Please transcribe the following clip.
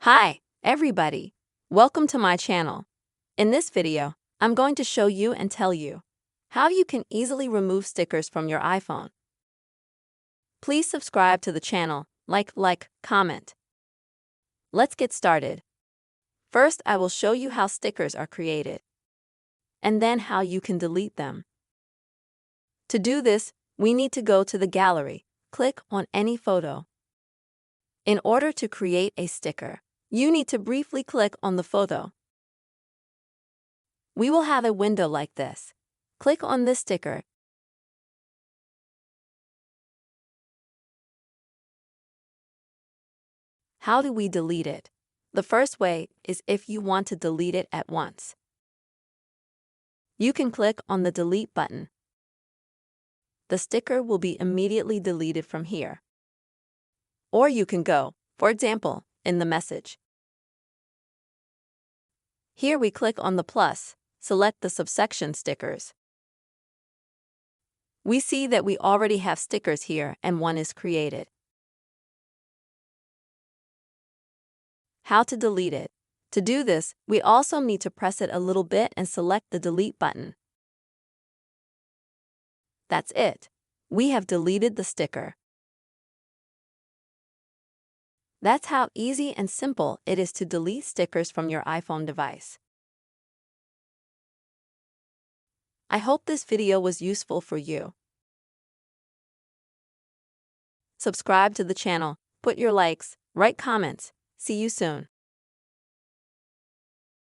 Hi, everybody. Welcome to my channel. In this video, I'm going to show you and tell you how you can easily remove stickers from your iPhone. Please subscribe to the channel, like, comment. Let's get started. First, I will show you how stickers are created, and then how you can delete them. To do this, we need to go to the gallery, click on any photo. In order to create a sticker, you need to briefly click on the photo. We will have a window like this. Click on this sticker. How do we delete it? The first way is if you want to delete it at once. You can click on the delete button. The sticker will be immediately deleted from here. Or you can go, for example, in the message. Here we click on the plus, select the subsection stickers. We see that we already have stickers here and one is created. How to delete it? To do this, we also need to press it a little bit and select the delete button. That's it. We have deleted the sticker. That's how easy and simple it is to delete stickers from your iPhone device. I hope this video was useful for you. Subscribe to the channel, put your likes, write comments. See you soon.